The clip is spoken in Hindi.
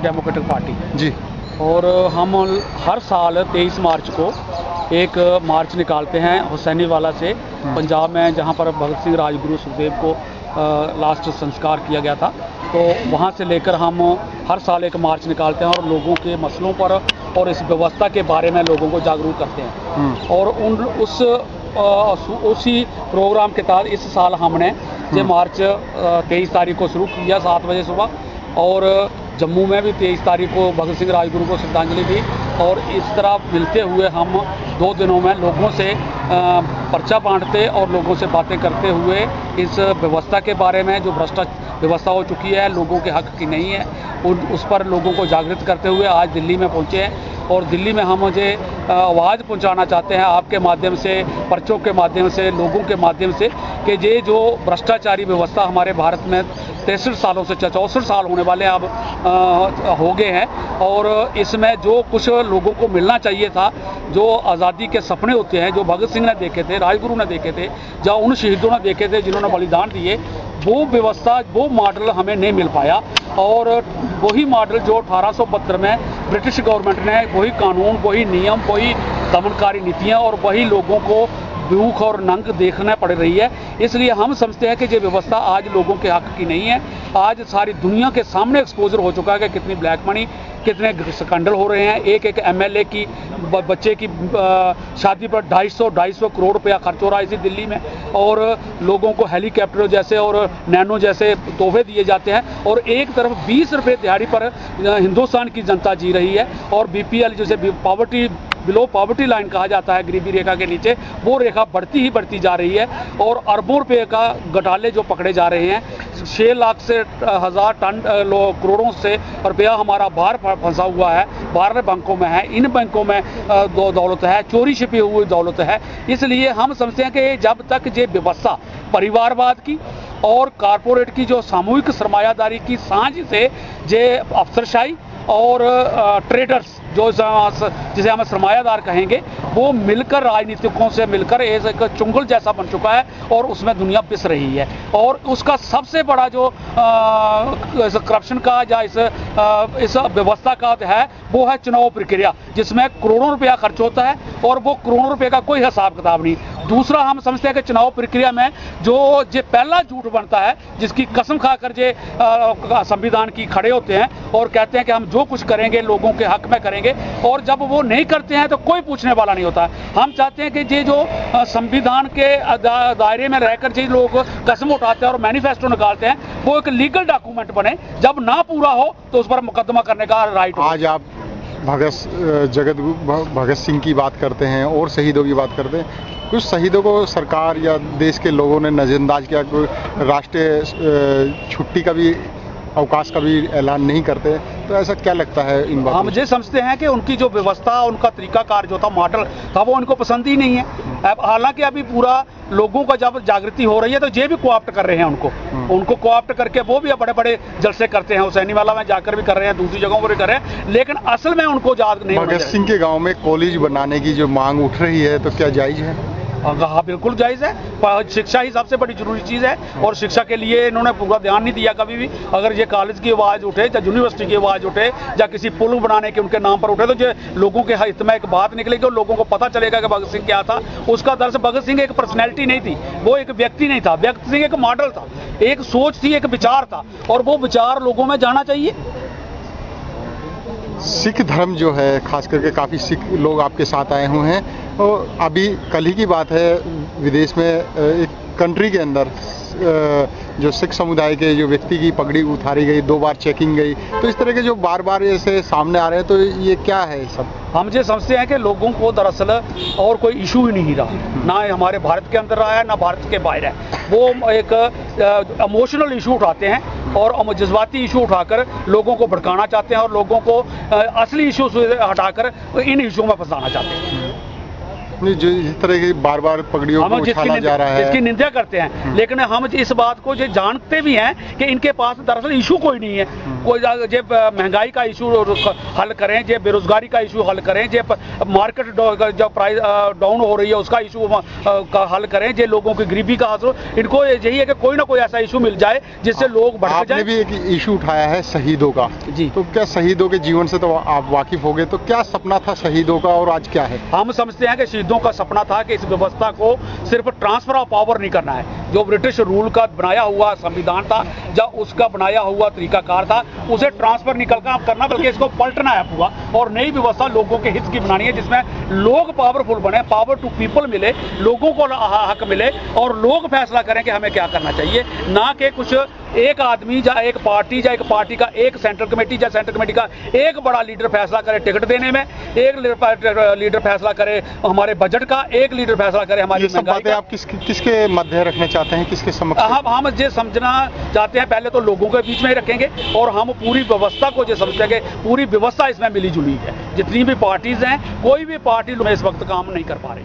डेमोक्रेटिक पार्टी जी। और हम हर साल 23 मार्च को एक मार्च निकालते हैं हुसैनीवाला से, पंजाब में, जहां पर भगत सिंह राजगुरु सुखदेव को लास्ट संस्कार किया गया था। तो वहां से लेकर हम हर साल एक मार्च निकालते हैं और लोगों के मसलों पर और इस व्यवस्था के बारे में लोगों को जागरूक करते हैं। और उसी प्रोग्राम के तहत इस साल हमने ये मार्च 23 तारीख को शुरू किया 7 बजे सुबह, और जम्मू में भी 23 तारीख को भगत सिंह राजगुरु को श्रद्धांजलि दी। और इस तरह मिलते हुए हम 2 दिनों में लोगों से पर्चा बांटते और लोगों से बातें करते हुए इस व्यवस्था के बारे में, जो भ्रष्ट व्यवस्था हो चुकी है, लोगों के हक की नहीं है, उस पर लोगों को जागृत करते हुए आज दिल्ली में पहुंचे हैं। और दिल्ली में हम मुझे आवाज़ पहुंचाना चाहते हैं आपके माध्यम से, पर्चों के माध्यम से, लोगों के माध्यम से, कि ये जो भ्रष्टाचारी व्यवस्था हमारे भारत में 63 सालों से 64 साल होने वाले अब हो गए हैं, और इसमें जो कुछ लोगों को मिलना चाहिए था, जो आज़ादी के सपने होते हैं, जो भगत सिंह ने देखे थे, राजगुरु ने देखे थे, जो उन शहीदों ने देखे थे जिन्होंने बलिदान दिए, वो व्यवस्था, वो मॉडल हमें नहीं मिल पाया। और वही मॉडल जो 1872 में ब्रिटिश गवर्नमेंट ने, वही कानून, वही नियम, वही दमनकारी नीतियाँ और वही लोगों को भूख और नंग देखना पड़ रही है। इसलिए हम समझते हैं कि ये व्यवस्था आज लोगों के हक की नहीं है। आज सारी दुनिया के सामने एक्सपोजर हो चुका है कि कितनी ब्लैक मनी, कितने स्कैंडल हो रहे हैं। एक MLA की बच्चे की शादी पर 250 करोड़ रुपया खर्च हो रहा है इसी दिल्ली में, और लोगों को हेलीकॉप्टर जैसे और नैनो जैसे तोहफे दिए जाते हैं, और एक तरफ 20 रुपये दिहाड़ी पर हिंदुस्तान की जनता जी रही है। और BPL जैसे पॉवर्टी, बिलो पॉवर्टी लाइन कहा जाता है, गरीबी रेखा के नीचे, वो रेखा बढ़ती ही बढ़ती जा रही है। और अरबों रुपये का घोटाले जो पकड़े जा रहे हैं, 6 लाख से 1000 टन करोड़ों से रुपया हमारा बाहर फंसा हुआ है, बाहर बैंकों में है। इन बैंकों में दौलत है, चोरी छिपी हुई दौलत है। इसलिए हम समझते हैं कि जब तक ये व्यवस्था परिवारवाद की और कारपोरेट की जो सामूहिक सरमायादारी की सांझ से जे अफसरशाही और ट्रेडर्स, जो जिसे हम सरमायादार कहेंगे, वो मिलकर, राजनीतिकों से मिलकर एक चुंगल जैसा बन चुका है और उसमें दुनिया पिस रही है। और उसका सबसे बड़ा जो करप्शन का या इस व्यवस्था का है, वो है चुनाव प्रक्रिया, जिसमें करोड़ों रुपया खर्च होता है और वो करोड़ों रुपये का कोई हिसाब किताब नहीं। दूसरा, हम समझते हैं कि चुनाव प्रक्रिया में जो पहला झूठ बनता है, जिसकी कसम खाकर संविधान की खड़े होते हैं और कहते हैं कि हम जो कुछ करेंगे लोगों के हक में करेंगे, और जब वो नहीं करते हैं तो कोई पूछने वाला नहीं होता। हम चाहते हैं कि ये जो संविधान के दायरे में रहकर जो लोग कसम उठाते हैं और मैनिफेस्टो निकालते हैं, वो एक लीगल डॉक्यूमेंट बने। जब ना पूरा हो तो उस पर मुकदमा करने का राइट हो। आज आप भगत सिंह की बात करते हैं और शहीदों की बात करते हैं। कुछ शहीदों को सरकार या देश के लोगों ने नज़रअंदाज किया, कोई राष्ट्रीय छुट्टी का भी, अवकाश का भी ऐलान नहीं करते। तो ऐसा क्या लगता है इन बातों? हम ये समझते हैं कि उनकी जो व्यवस्था, उनका तरीकाकार जो था, मॉडल था, वो उनको पसंद ही नहीं है। हालांकि अभी पूरा लोगों का जब जागृति हो रही है तो ये भी कोऑप्ट कर रहे हैं उनको कोऑप्ट करके वो भी बड़े बड़े जलसे करते हैं। हुसैनीवाला में जाकर भी कर रहे हैं, दूसरी जगहों पर भी कर रहे हैं, लेकिन असल में उनको याद नहीं। भगत सिंह के गाँव में कॉलेज बनाने की जो मांग उठ रही है, तो क्या जायज़ है? हाँ, बिल्कुल जायज़ है। शिक्षा ही सबसे बड़ी जरूरी चीज़ है, और शिक्षा के लिए इन्होंने पूरा ध्यान नहीं दिया कभी भी। अगर ये कॉलेज की आवाज़ उठे या यूनिवर्सिटी की आवाज़ उठे या किसी पुल बनाने के उनके नाम पर उठे, तो ये लोगों के हित में एक बात निकलेगी और लोगों को पता चलेगा कि भगत सिंह क्या था। उसका दरअसल भगत सिंह एक पर्सनैलिटी नहीं थी, वो एक व्यक्ति नहीं था। भगत सिंह एक मॉडल था, एक सोच थी, एक विचार था, और वो विचार लोगों में जाना चाहिए। सिख धर्म जो है, खास करके काफ़ी सिख लोग आपके साथ आए हुए हैं। और अभी कल ही की बात है, विदेश में एक कंट्री के अंदर जो सिख समुदाय के जो व्यक्ति की पगड़ी उतारी गई, 2 बार चेकिंग गई। तो इस तरह के जो बार बार ऐसे सामने आ रहे हैं, तो ये क्या है सब? हम ये समझते हैं कि लोगों को दरअसल और कोई इशू ही नहीं रहा, ना हमारे भारत के अंदर रहा है, ना भारत के बाहर है। वो एक इमोशनल इशू उठाते हैं और जज्बाती इशू उठाकर लोगों को भड़काना चाहते हैं और लोगों को असली इशू से हटाकर इन इशू में फंसाना चाहते हैं। नहीं, जो इस तरह की बार बार पगड़ियों को उछाला जा रहा है, इसकी निंदा करते हैं, लेकिन हम इस बात को जो जानते भी हैं कि इनके पास दरअसल इशू कोई नहीं है। कोई जो महंगाई का इशू हल करें, जो बेरोजगारी का इशू हल करें, जो मार्केट जो प्राइस डाउन हो रही है उसका इशू का हल करें, जो लोगों की गरीबी का हल, इनको यही है कि कोई ना कोई ऐसा इशू मिल जाए जिससे लोग बढ़ जाए। आपने भी एक इशू उठाया है शहीदों का जी, तो क्या शहीदों के जीवन से तो आप वाकिफ हो गए, तो क्या सपना था शहीदों का और आज क्या है? हम समझते हैं कि शहीदों का सपना था कि इस व्यवस्था को सिर्फ ट्रांसफर ऑफ पावर नहीं करना है। जो ब्रिटिश रूल का बनाया हुआ संविधान था, या उसका बनाया हुआ तरीकाकार था, उसे ट्रांसफर निकल कर करना, बल्कि इसको पलटना है पूरा, और नई व्यवस्था लोगों के हित की बनानी है, जिसमें लोग पावरफुल बने, पावर टू पीपल मिले, लोगों को हक मिले और लोग फैसला करें कि हमें क्या करना चाहिए, ना कि कुछ एक आदमी या एक पार्टी का एक सेंट्रल कमेटी या सेंट्रल कमेटी का एक बड़ा लीडर फैसला करे टिकट देने में, एक लीडर फैसला करे हमारे बजट का, एक लीडर फैसला करे हमारी महंगाई का। आप किसके मध्य रखना चाहते हैं, किसके समक्ष? हम ये समझना चाहते हैं, पहले तो लोगों के बीच में ही रखेंगे, और हम पूरी व्यवस्था को ये समझते हैं कि पूरी व्यवस्था इसमें मिली जुली है। जितनी भी पार्टीज हैं, कोई भी पार्टी में इस वक्त काम नहीं कर पा रही।